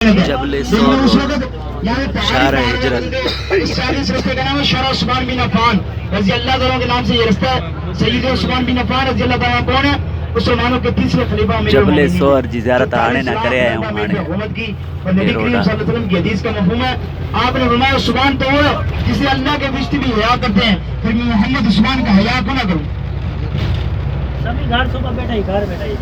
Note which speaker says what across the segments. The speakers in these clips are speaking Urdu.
Speaker 1: جبل سور شہر ہجرت
Speaker 2: اس رستے کا نام ہے شارع عثمان بن عفان رضی اللہ عنہ کے نام سے یہ رستہ ہے. سید عثمان بن عفان رضی اللہ عنہ کون ہے؟ مسلمانوں کے تیسرے خلیفہ امیر
Speaker 1: جبل
Speaker 2: المومنین.
Speaker 1: سور جی زیارت آنے نہ کرے آئے ہوں
Speaker 2: حکومت کی اور نبی کریم صلی اللہ علیہ وسلم کی حدیث کا مفہوم ہے. آپ نے فرمایا عثمان تو وہ ہے جسے اللہ کے فرشتے بھی حیا کرتے ہیں, پھر میں محمد عثمان کا حیا کیوں نہ کروں؟
Speaker 3: سبھی گھر صبح بیٹھا ہی گھر بیٹھا ہی.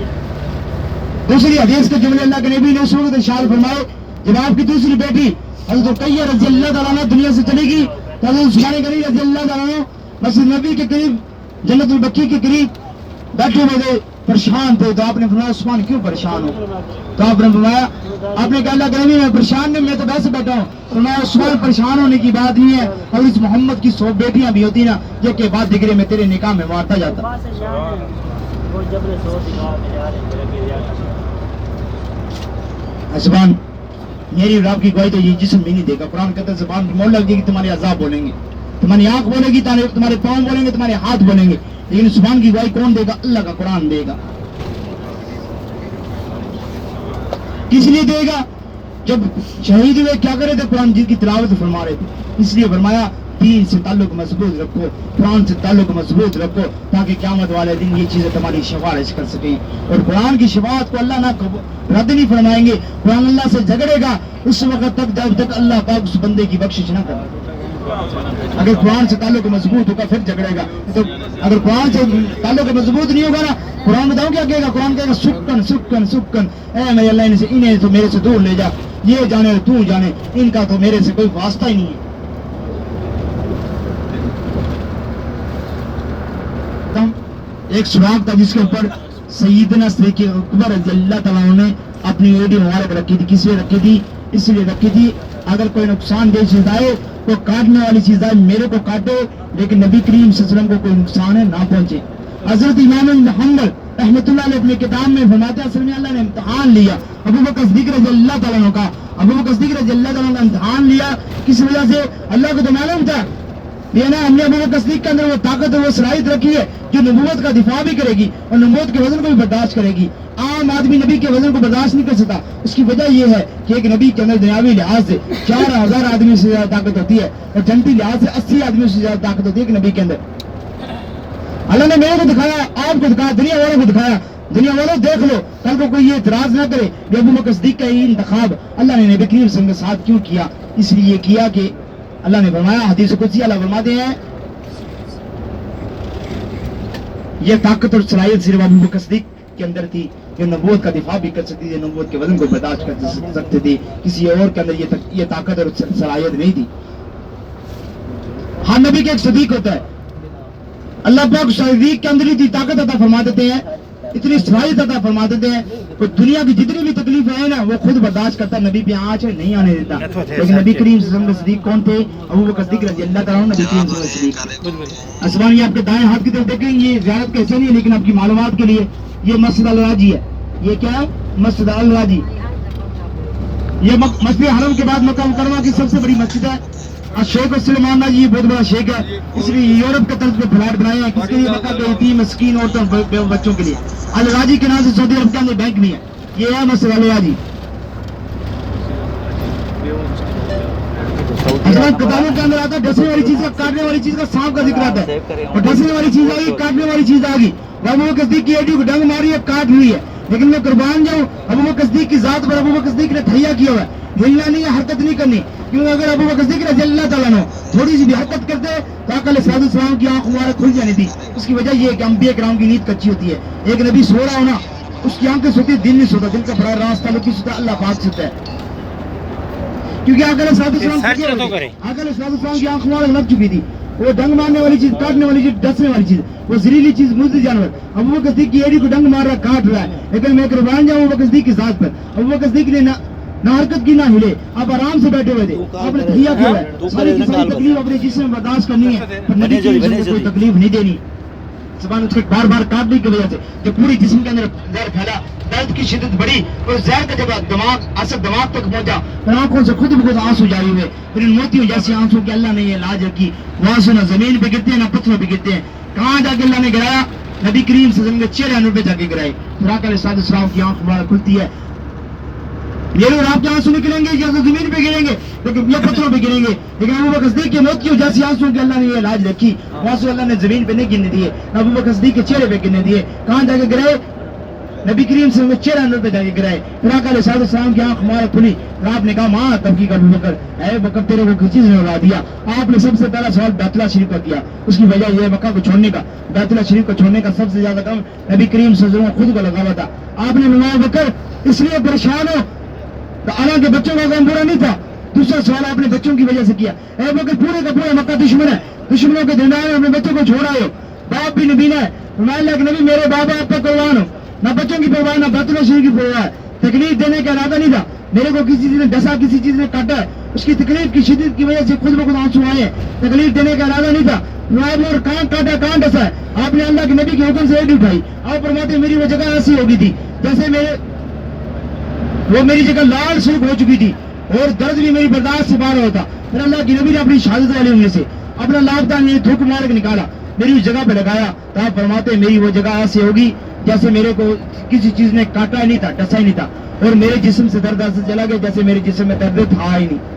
Speaker 2: دوسری حدیث کے جملے اللہ کے نبی نے اس وقت ارشاد فرمائے جب آپ کی دوسری بیٹی حضرت رقیہ رضی اللہ تعالیٰ عنہ دنیا سے چلے گی تو حضرت عثمان غنی رضی اللہ تعالیٰ عنہ مسجد نبی کے قریب جنت البقیع کے قریب بیٹھے ہوئے تھے, پریشان تھے. تو آپ نے فرمایا عثمان کیوں پریشان ہو؟ تو آپ نے فرمایا, آپ نے کہا اللہ کے نبی میں پریشان نہیں, میں تو ویسے بیٹھا ہوں. فرمایا عثمان پریشان ہونے کی بات نہیں ہے, اور اس محمد کی 100 بیٹیاں بھی ہوتی نا جو کہ بعد دگرے میں تیرے نکاح میں مارتا جاتا. زبان میری اور آپ کی گواہی تو یہ جسم بھی نہیں دے گا. قرآن کہتا ہے زبان موڑ لگ جائے گی, تمہاری عذاب بولیں گے, تمہاری آنکھ بولے گی, تمہارے پاؤں بولیں گے, تمہارے ہاتھ بولیں گے, لیکن زبان کی گواہی کون دے گا؟ اللہ کا قرآن دے گا. کس لیے دے گا؟ جب شہید ہوئے کیا کرے تھے؟ قرآن جن کی تلاوت فرما رہے تھے. اس لیے فرمایا دین سے تعلق مضبوط رکھو, قرآن سے تعلق مضبوط رکھو, تاکہ قیامت والے دن یہ چیزیں تمہاری شفاعت کر سکیں. اور قرآن کی شفاعت کو اللہ نہ رد نہیں فرمائیں گے. قرآن اللہ سے جھگڑے گا اس وقت تک جب تک اللہ پاک اس بندے کی بخشش نہ کرے. اگر قرآن سے تعلق مضبوط ہوگا پھر جھگڑے گا, تو اگر قرآن سے تعلق مضبوط نہیں ہوگا نا, قرآن بتاؤ کیا کہے گا؟ قرآن کہے گا سکن سکن سکن, اے میرے اللہ انہیں تو میرے سے دور لے جا, یہ جانے تو جانے, ان کا تو میرے سے کوئی واسطہ ہی نہیں ہے. ایک سراغ تھا جس کے اوپر سیدنا صدیق اکبر رضی اللہ تعالیٰ عنہ نے اپنی ایڈی مبارک رکھی تھی. کس لیے رکھی تھی؟ اس لیے رکھی تھی اگر کوئی نقصان دہ چیز آئے, تو کاٹنے والی چیز آئے میرے کو کاٹے, لیکن نبی کریم صلی اللہ علیہ وسلم کو کوئی نقصان ہے نہ پہنچے. حضرت امام محمد رحمۃ اللہ علیہ اپنے کتاب میں فرماتے ہیں اصل میں اللہ نے امتحان لیا ابو بکر صدیق رضی اللہ تعالیٰ عنہ کا. ابو بکر صدیق رضی اللہ تعالیٰ عنہ کا امتحان لیا کس وجہ سے؟ اللہ کو تو معلوم تھا یہ نا ہم نے ابو بکر صدیق کے اندر وہ طاقت اور وہ صلاحیت رکھی ہے جو نبوت کا دفاع بھی کرے گی اور نبوت کے وزن کو بھی برداشت کرے گی. عام آدمی نبی کے وزن کو برداشت نہیں کر سکتا. اس کی وجہ یہ ہے کہ ایک نبی کے اندر دنیاوی لحاظ سے 4000 آدمی سے زیادہ طاقت ہوتی ہے, اور جنتی لحاظ سے 80 آدمیوں سے زیادہ طاقت ہوتی ہے ایک نبی کے اندر. اللہ نے میرے کو دکھایا, آپ کو دکھایا, دنیا والوں کو دکھایا. دنیا والوں دیکھ لو, کل کو کوئی یہ اعتراض نہ کرے کہ ابو بکر صدیق کا یہ انتخاب اللہ نے نبی کریم صلی اللہ علیہ وسلم کے ساتھ کیوں کیا. اس لیے کیا کہ اللہ نے فرمایا, حدیث قدسی اللہ فرماتے ہیں یہ طاقت اور صلاحیت صرف ابو بکر صدیق کے اندر تھی, جو نبوت کا دفاع بھی کر سکتی تھی, نبوت کے وزن کو برداشت کر سکتے تھے. کسی اور کے اندر یہ طاقت اور صلاحیت نہیں تھی. ہر نبی کے ایک صدیق ہوتا ہے. اللہ پاک صدیق کے اندر ہی طاقت عطا فرما دیتے ہیں, اتنی صلاحیت عطا فرما دیتے ہیں کہ دنیا کی جتنی بھی تکلیف ہے نا وہ خود برداشت کرتا ہے, نبی پہ آنچ نہیں آنے دیتا. لیکن نبی کریم صلی اللہ علیہ وسلم کے صدیق کون تھے؟ ابو بکر صدیق رضی اللہ تعالیٰ عنہ. نبی کریم صلی اللہ علیہ وسلم صدیق. اسمان یہ آپ کے دائیں ہاتھ کی طرف دیکھیں, یہ زیارت کا حصہ نہیں ہے, لیکن آپ کی معلومات کے لیے یہ مسجد الراجی ہے. یہ کیا ہے؟ مسجد الراجی. یہ مسجد حرم کے بعد مکہ مکرمہ کی سب سے بڑی مسجد ہے. شیخ سلیمان جی یہ بہت بڑا شیخ ہے, اس لیے یورپ کے طرز پہ فلیٹ بنائے ہیں. کس کے لیے؟ مکہ کے یتیم مسکین عورتوں اور بچوں کے لیے. الراجی کے نام سے سعودی عرب کے اندر بینک نہیں ہے. یہ ہے مسجد الراجی. کتابوں کے اندر آتا ہے ڈسنے والی چیز کا, کاٹنے والی چیز کا, سانپ کا ذکر آتا ہے. اور ڈسنے والی چیز آ گئی, کاٹنے والی چیز آ گئی. ابو بکر صدیق کی ایڈی کو ڈنگ ماری ہے, کاٹ ہوئی ہے, لیکن میں قربان جاؤں ابو بکر صدیق کی ذات پر ابو بکر صدیق نے تھیا کیا ہوا ہے. ہلنا نہیں ہے, حرکت نہیں کرنی, کیونکہ اگر ابو بکر صدیق رضی اللہ تعالیٰ عنہ تھوڑی سی بھی حرکت کرتے تو آقا علیہ السلام کی آنکھ مبارک کھل جانی تھی. اس کی وجہ یہ ہے کہ انبیاء کرام کی نیند کچی ہوتی ہے. ایک نبی سو رہا ہونا, اس کی آنکھیں سوتی, دل نہیں سوتا, دل کا بڑا راز تعلق کی سوتا اللہ پاک سے ہوتا ہے. کیونکہ آقا علیہ السلام کی آنکھ مبارک لگ چکی تھی. وہ ڈنگ مارنے والی چیز, کاٹنے والی چیز, ڈسنے والی چیز, وہ زہریلی چیز, مضر جانور. ابو بکر صدیق کی ایڑی کو ڈنگ مار رہا ہے, کاٹ رہا ہے, لیکن میں قربان جاؤں ابو بکر صدیق کی ذات پر. ابو بکر صدیق نے نہ حرکت کی نہ ہلے, آپ آرام سے بیٹھے ہوئے تھے. آپ نے تھیا کیا ہے, ساری کی ساری تکلیف اپنے جسم میں برداشت کرنی ہے, پر نبی کی کوئی تکلیف نہیں دینی. زبان اس کو بار بار کاٹنے کی وجہ سے جو پوری جسم کے اندر زہر پھیلا, درد کی شدت بڑی, اور زہر کا جب دماغ تک پہنچا, پھر آنکھوں سے خود بخود آنسو جاری ہوئے. پھر ان موتیوں جیسے آنسو کہ اللہ نے یہ علاج رکھی. وہاں سے نہ زمین پہ گرتے ہیں نہ پتھروں پہ گرتے ہیں. کہاں جا کے اللہ نے گرایا؟ نبی کریم صلی اللہ علیہ وسلم کے چہرے انور پہ جا کے گرائے. پھر آقا علیہ السلام کی آنکھ مبارک کھلتی ہے. یہ لوگ آپ کے آنسو نکلیں گے جیسے زمین پہ گریں گے لیکن یہ پتھروں پہ گریں گے. لیکن ابو بکر صدیق کی موت کی وجہ سے آنسو کے اللہ نے یہ علاج رکھی. آنسو اللہ نے زمین پہ نہیں گرنے دیے, ابو بکر صدیق کے چہرے پہ گرنے دیے. کہاں جا کے گرائے؟ نبی کریم صلی اللہ علیہ وسلم چہرے اندر پہ جا کے گرائے. پھر آقا علیہ السلام کی آنکھ مبارک کھلی. پھر آپ نے کہا ماں تبکی کا ابو بکر, اے بکر تیرے کو کس چیز نے اڑا دیا؟ آپ نے سب سے پہلا سوال بیت اللہ شریف کا کیا. اس کی وجہ یہ ہے مکہ کو چھوڑنے کا. بیت اللہ شریف کو چھوڑنے کا سب سے زیادہ کام نبی کریم صلی اللہ علیہ وسلم خود کو لگا ہوا تھا. آپ نے فرمایا بکر اس لیے پریشان ہو تو حالانکہ بچوں کا کام برا نہیں تھا. دوسرا سوال آپ نے بچوں کی وجہ سے کیا. اے بکر پورے کا پورا مکہ دشمن ہے, دشمنوں کے درمیان اپنے بچوں کو چھوڑ آئے ہو, باپ بھی نبینا ہے. فرمایا اللہ کے نبی میرے بابا آپ کا قربان ہو, نہ بچوں کی پرواہ نہ بیت اللہ شریف کی پرواہ ہے. تکلیف دینے کا ارادہ نہیں تھا. میرے کو کسی چیز نے ڈسا, کسی چیز نے کاٹا ہے, اس کی تکلیف کی شدت کی وجہ سے خود بخود آنسو آئے ہیں. تکلیف دینے کا ارادہ نہیں تھا. اور کان کاٹا, کان ڈسا ہے. آپ نے اللہ کے نبی کے حکم سے ایڈ اٹھائی. آپ فرماتے میری وہ جگہ ایسی ہوگی تھی جیسے میری جگہ لال سرخ ہو چکی تھی اور درد بھی میری برداشت سے باہر ہوتا. پھر اللہ کے نبی نے اپنی شہادت والے انگلی سے اپنا لابتا تھوک مارک نکالا, میری اس جگہ پہ لگایا. تو آپ فرماتے میری وہ جگہ ایسی ہوگی جیسے میرے کو کسی چیز نے کاٹا ہی نہیں تھا, ڈسا ہی نہیں تھا, اور میرے جسم سے درد ایسے چلا گیا جیسے میرے جسم میں درد تھا ہی نہیں.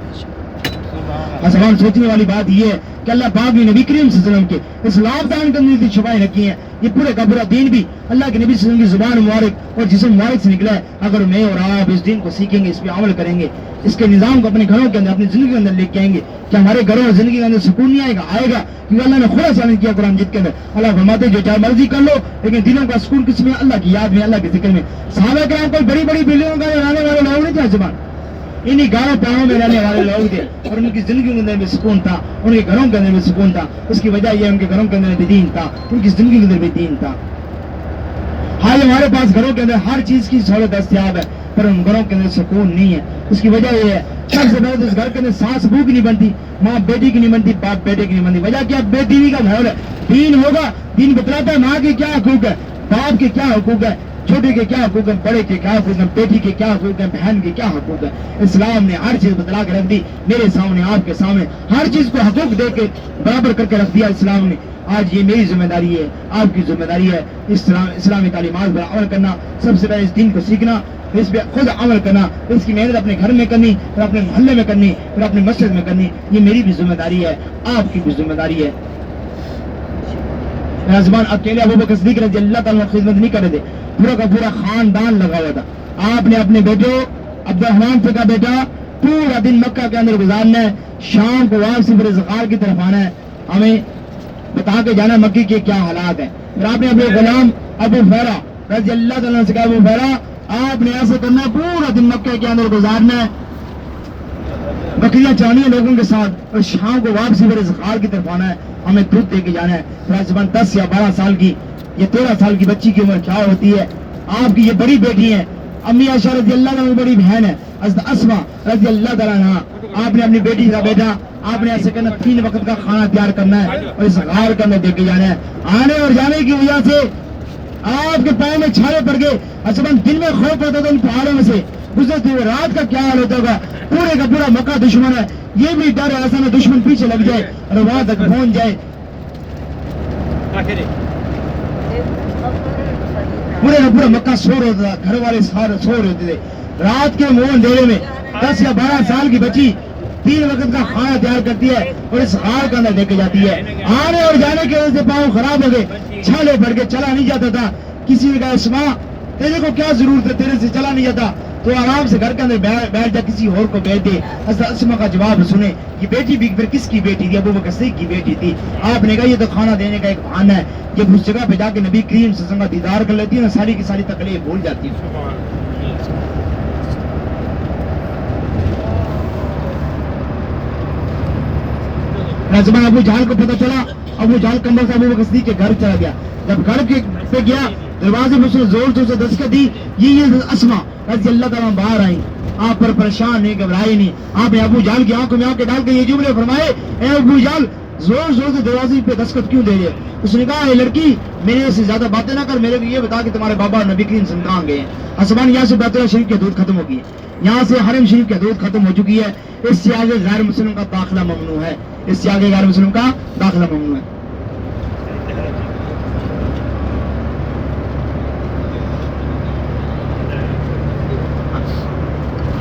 Speaker 2: آسمان سوچنے والی بات یہ ہے کہ اللہ پاک نے نبی کریم صلی اللہ علیہ وسلم کے اس لابدان کے اندر شفائیں رکھی ہیں. یہ پورے کا پورا دین بھی اللہ کے نبی صلی اللہ علیہ وسلم کی زبان مبارک اور جسم مبارک سے نکلا ہے. اگر میں اور آپ اس دین کو سیکھیں گے, اس پہ عمل کریں گے, اس کے نظام کو اپنے گھروں کے اندر اپنی زندگی کے اندر لے کے آئیں گے, کہ ہمارے گھروں اور زندگی کے اندر سکون نہیں آئے گا کیونکہ اللہ نے خدا سامنے کیا قرآن مجید کے اندر. اللہ فرماتے جو چاہے مرضی کر لو لیکن دلوں کا سکون کس میں؟ اللہ کی یاد میں, اللہ کے ذکر میں. صحابہ کرام کوئی بڑی بڑی بلڈنگوں کا رہنے والے لوگ نہیں تھے. زبان انہی گاڑوں پہاڑوں میں رہنے والے لوگ تھے اور ان کی زندگی کے اندر بھی سکون تھا, ان کے گھروں کے اندر بھی سکون تھا. اس کی وجہ یہ ان کے گھروں کے اندر بھی دین تھا, ان کی زندگی کے اندر بھی دین تھا. آج ہمارے پاس گھروں کے اندر ہر چیز کی سہولت دستیاب ہے پر ان گھروں کے اندر سکون نہیں ہے. اس کی وجہ یہ ہے سب سے پہلے اس گھر کے اندر ساس بہو کی نہیں بنتی, ماں بیٹی کی نہیں بنتی, باپ بیٹے کی نہیں بنتی. وجہ کیا؟ بے دینی کا ماحول ہے. دین ہوگا, دین بتلاتا ہے ماں کے کیا حقوق ہے, باپ کے کیا حقوق ہے, چھوٹے کے کیا حقوق ہیں, بڑے کے کیا حقوق ہیں, بیٹی کے کیا حقوق ہیں, بہن کے کیا حقوق ہیں. اسلام نے ہر چیز بتلا کے رکھ دی میرے سامنے, آپ کے سامنے ہر چیز کو حقوق دے کے برابر کر کے رکھ دیا اسلام نے. آج یہ میری ذمہ داری ہے, آپ کی ذمہ داری ہے اسلامی تعلیمات پر عمل کرنا. سب سے پہلے اس دین کو سیکھنا, اس پہ خود عمل کرنا, اس کی محنت اپنے گھر میں کرنی, پھر اپنے محلے میں کرنی, پھر اپنی مسجد میں کرنی. یہ میری بھی ذمہ داری ہے, آپ کی بھی ذمہ داری ہے. زبان اکیلے ابو بکر صدیق رضی اللہ تعالیٰ خدمت نہیں کر رہے تھے, پورا کا پورا خاندان لگا ہوا تھا. آپ نے اپنے بیٹے عبد الرحمان سے کہا بیٹا پورا دن مکہ کے اندر گزارنا ہے, شام کو واپسی پر ذخار کی طرف آنا ہے, ہمیں بتا کے جانا مکی کے کیا حالات ہیں. پھر آپ نے اپنے غلام ابو فیرا رضی اللہ تعالیٰ سے کہا ابو فیرا آپ نے ایسے کرنا ہے, پورا دن مکہ کے اندر گزارنا ہے, بکریاں چرانی ہے لوگوں کے ساتھ, اور شام کو واپسی پر ذخار کی طرف آنا ہے, ہمیں دودھ دے کے جانا ہے. زبان 10 یا 12 سال کی یا 13 سال کی بچی کی عمر کیا ہوتی ہے. آپ کی یہ بڑی بیٹی ہے, امی عائشہ رضی اللہ عنہا بڑی بہن ہے, حضرت اسما رضی اللہ تعالیٰ عنہا. آپ نے اپنی بیٹی کا بیٹا آپ نے ایسے کرنا 3 وقت کا کھانا تیار کرنا ہے اور اس غار کے اندر دے کے جانا ہے. آنے اور جانے کی وجہ سے آپ کے پاؤں میں چھالے پڑ گئے. زبان دن میں خوف ہوتا تھا ان پہاڑوں میں سے گزرتے ہوئے, رات کا کیا حال ہوتا ہوگا. پورے کا پورا مکہ دشمن ہے, یہ بھی ڈر ہے ایسا نہ دشمن پیچھے لگ جائے اور وہاں تک پہنچ جائے. پورے کا پورا مکہ سو رہا تھا, گھر والے سو رہے تھے. رات کے منہ اندھیرے میں 10 یا 12 سال کی بچی 3 وقت کا کھانا تیار کرتی ہے اور اس غار کے اندر لے کے جاتی ہے. آنے اور جانے کی وجہ سے پاؤں خراب ہو گئے, چھالے پڑ کے چلا نہیں جاتا تھا. کسی نے کہا اسما تیرے کو کیا ضرورت ہے, تیرے سے چلا نہیں جاتا, تو آرام سے گھر کے اندر بیٹھ جا, کسی اور کو بیچ دے. حضرت اسما کا جواب سنے, یہ بیٹی بھی پھر کس کی بیٹی تھی؟ ابو بکر صدیق کی بیٹی تھی. آپ نے کہا یہ تو کھانا دینے کا ایک بہانہ ہے, جب اس جگہ پہ جا کے نبی کریم صلی اللہ علیہ وسلم کا دیدار کر لیتی ہے نا, ساری کی ساری تکلیف بھول جاتی ہے. زبان ابو جہل کو پتہ چلا, ابو جہل کمبل سے ابو بکر صدیق کے گھر چلا گیا. جب گھر پہ گیا دروازے میں اس نے زور سے دستک دی, یہ اسما رضی اللہ تعالیٰ باہر آئی. آپ پر پریشان نہیں, گھبرائے نہیں. آپ نے ابو جہل کی آنکھوں میں آنکھیں ڈال کے یہ جملے فرمائے, اے ابو جہل زور زور سے دروازے پہ دستک کیوں دے رہے؟ اس نے کہا اے لڑکی میرے سے زیادہ باتیں نہ کر, میرے کو یہ بتا کہ تمہارے بابا نبی کریم صلی اللہ علیہ وسلم کہاں گئے ہیں. زبان یہاں سے بیت اللہ شریف کی حدود ختم ہو گئی ہے, یہاں سے حرم شریف کی حدود ختم ہو چکی ہے. اس سے آگے غیر مسلم کا داخلہ ممنوع ہے, اس سے آگے غیر مسلم کا داخلہ ممنوع ہے.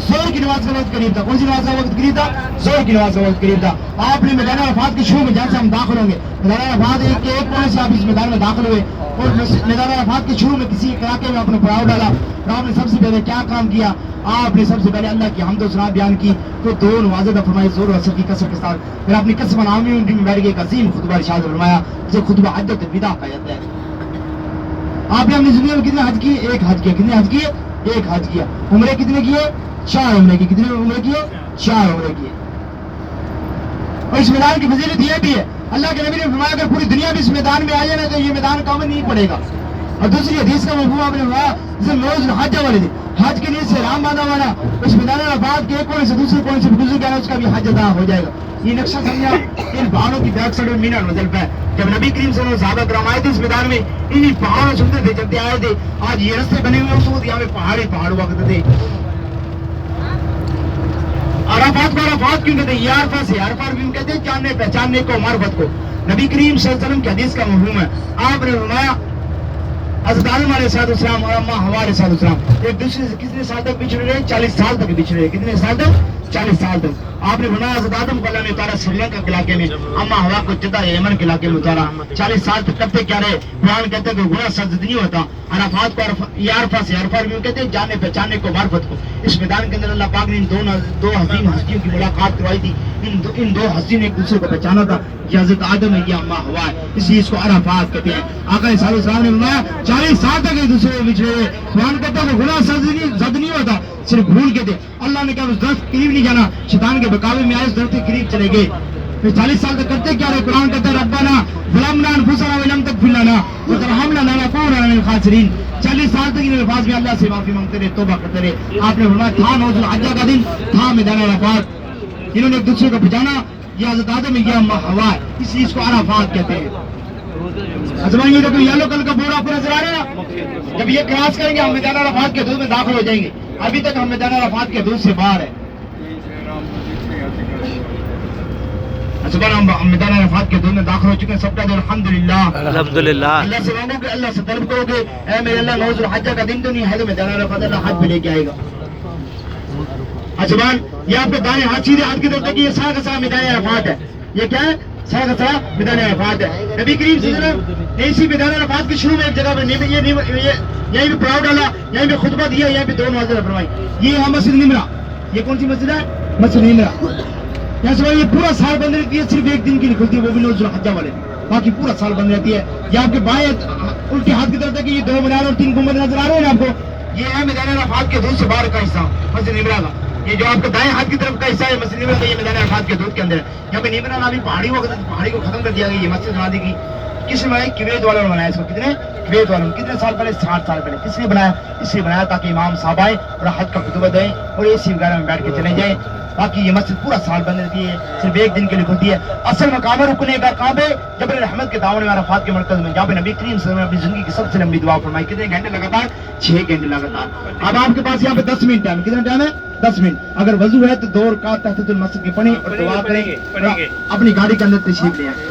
Speaker 2: زور کی نماز کا وقت قریب تھا. کون سی نماز کا وقت قریب تھا؟ زور کی نماز کا وقت قریب تھا. آپ نے میدان عرفات کے شروع میں جہاں سے ہم داخل ہوں گے, میدان عرفات ایک کونے سے آپ اس میدان میں داخل ہوئے اور میدان عرفات کے شروع میں کسی علاقے میں اپنا پڑاؤ ڈالا. اور آپ نے سب سے پہلے کیا کام کیا؟ آپ نے سب سے پہلے اللہ کی حمد و ثنا بیان کی, تو 2 نمازیں ادا فرمائی زور و اثر کی کثرت کے ساتھ. پھر اپنی قسم نامی میں بیٹھ کے ایک عظیم خطبہ ارشاد فرمایا جسے خطبہ حجۃ الوداع کہا جاتا ہے. آپ نے اپنی زندگی میں کتنے حج کیے؟ ایک حج کیا. کتنے حج کیے؟ ایک حج کیا. عمرے کتنے کیے؟ 4 عمرے کی. کتنے عمرے کیے؟ 4 عمرے کیے. اور اس میدان کی فضیلت یہ بھی ہے, اللہ کے نبی نے فرمایا اگر پوری دنیا بھی اس میدان میں آ جائے نا تو یہ میدان کم نہیں پڑے گا. اور دوسری حدیث کا مفہوم آپ نے فرمایا جیسے روز حج والے دن حج کے لیے سے احرام باندھا ہوا نا, اس میدان عرفات کے ایک کونے سے دوسرے کونے سے گزر گیا اس کا بھی حج ادا ہو جائے گا. یہ نقشہ سمجھا ان پہاڑوں کی بیک سائڈ میں مینا المزدلفہ ہے. جب نبی کریم صلی اللہ علیہ وسلم صحابہ کرام آئے تھے اس میدان میں, انہی پہاڑوں سے اترتے چلتے آئے تھے. آج یہ رستے بنے ہوئے ہیں, یہاں پہ پہاڑ ہوا کرتے تھے. عرفات کو عرفات کیوں کہتے ہیں؟ یہ عرفہ سے عرفہ کیوں کہتے ہیں؟ جاننے پہچاننے کو, معرفت کو. نبی کریم صلی اللہ علیہ وسلم کی حدیث کا مفہوم ہے. آپ نے فرمایا حضرت آدم علیہ السلام اور اماں حوا علیہ السلام ایک دوسرے سے کتنے سال تک بچھڑے رہے؟ 40 سال تک بچھڑے رہے. کتنے سال تک؟ 40 سال تک. آپ نے فرمایا حضرت آدم کو اللہ نے اتارا سری لنکا کے علاقے میں, اماں حوا کو جدہ یمن کے علاقے میں اتارا. 40 سال تک کرتے کیا رہے؟ قرآن کہتے ہیں کہ گناہ سرزد نہیں ہوتا. عرفات کو یہ عرفہ سے عرفہ بھی کہتے ہیں جاننے پہچاننے کو, معرفت کو. اس میدان کے اندر اللہ پاک نے ان دو حسین ہستیوں کی ملاقات کروائی تھی. ان دو ہستیوں نے ایک دوسرے کو پہچانا تھا. یہ حضرت آدم ہے, یہ اماں حوا ہے, اس لیے اس کو عرفات کہتے ہیں. آقا صلی اللہ علیہ وسلم نے فرمایا 40 سال تک ایک دوسرے کو بچھڑے ہوئے. قرآن کہتا ہے کہ گناہ زد نہیں ہوتا, صرف بھول کے تھے. اللہ نے کہا اس درخت کے قریب نہیں جانا, شیطان کے بہکاوے میں آئے اس درخت کے قریب چلے گئے. پھر 40 سال تک کرتے کیا رہے؟ قرآن کہتا ہے ربنا ظلمنا انفسنا وان لم تغفر لنا وترحمنا لنكونن من الخاسرین. 40 سال تک ان الفاظ میں اللہ سے معافی مانگتے رہے, توبہ کرتے رہے. آپ نے فرمایا تھا نوز الحجہ کا دن, تھا میدان عرفات. انہوں نے ایک دوسرے کو پہچانا, یہ حضرت آدم ہے, یہ اماں حوا ہے, اس لیے اس کو عرفات کہتے ہیں. یہ دیکھو یلو کلر کا بورڈ آپ کو نظر آ رہا ہے. جب یہ کراس کریں گے ہم میدان عرفات کے حدود میں داخل ہو جائیں گے. ابھی تک ہم میدان عرفات کے حدود سے باہر ہیں. ہم میدان عرفات کے حدود میں داخل ہو چکے ہیں. سب کا دل الحمدللہ
Speaker 1: الحمدللہ.
Speaker 2: اللہ سے مانگو کہ اللہ سے طلب کرو کہ اے میرے اللہ نوز الحجہ کا دن تو نہیں ہے تو میدان عرفات اللہ حج پہ لے کے آئے گا. اچھا یہ آپ کو دائیں ہاتھ سیدھے ہاتھ کی طرف دیکھیے, یہ سارا کا سارا میدان عرفات ہے. یہ کیا ہے؟ سارا کا سارا میدان عرفات ہے. نبی کریم صلی اللہ علیہ وسلم نے اسی میدان عرفات کے شروع میں ایک جگہ پہ یہیں پہ پڑاؤ ڈالا, یہیں پہ خطبہ دیا, یہیں پہ 2 نمازیں فرمائی. یہ ہے مسجد نمرہ. یہ کون سی مسجد ہے؟ مسجد نمرہ. یہ پورا سال بند رہتی ہے, صرف ایک دن کی کھلتی ہے, وہ بھی نوز الحجہ والے, باقی پورا سال بند رہتی ہے. یہ آپ کے بائیں الٹے ہاتھ کی طرف ہے کہ یہ 2 مینار اور 3 گنبد نظر آ رہے ہیں آپ کو, یہ ہے میدان عرفات کے حدود سے باہر کا حصہ مسجد نمرہ کا. یہ جو آپ کے دائیں ہاتھ کی طرف کا حصہ ہے مسجد نمرہ کا, یہ میدان عرفات کے حدود کے اندر ہے. یہاں پہ نمرہ نامی پہاڑی ہوا کرتی, پہاڑی کو ختم کر دیا گیا, یہ مسجد بنا دی گئی. کس نے بنایا؟ کویت والوں نے بنایا اس کو. کتنے؟ کویت والوں نے. کتنے سال پہلے؟ 60 سال پہلے. کس نے بنایا؟ اس لیے بنایا تاکہ امام صاحب آئے اور حج کا خطبہ دیں اور اسی وغیرہ میں بیٹھ کے چلے جائیں. باقی یہ مسجد پورا سال بند رہتی ہے, صرف ایک دن کے لیے کھلتی ہے. اصل مقام رکنے کا کعبہ جبل الرحمت کے دامن میں عرفات کے مرکز میں, جہاں پہ نبی کریم صلی اللہ علیہ وسلم نے اپنی زندگی کی سب سے لمبی دعا فرمائی. کتنے گھنٹے لگاتار؟ 6 گھنٹے لگاتار. اب آپ کے پاس یہاں پہ 10 منٹ ٹائم. کتنا ٹائم ہے؟ 10 منٹ. اگر وضو ہے تو 2 رکعت تحیۃ المسجد کی پڑھیں اور دعا کریں, اپنی گاڑی کے اندر تشریف لے آئیں.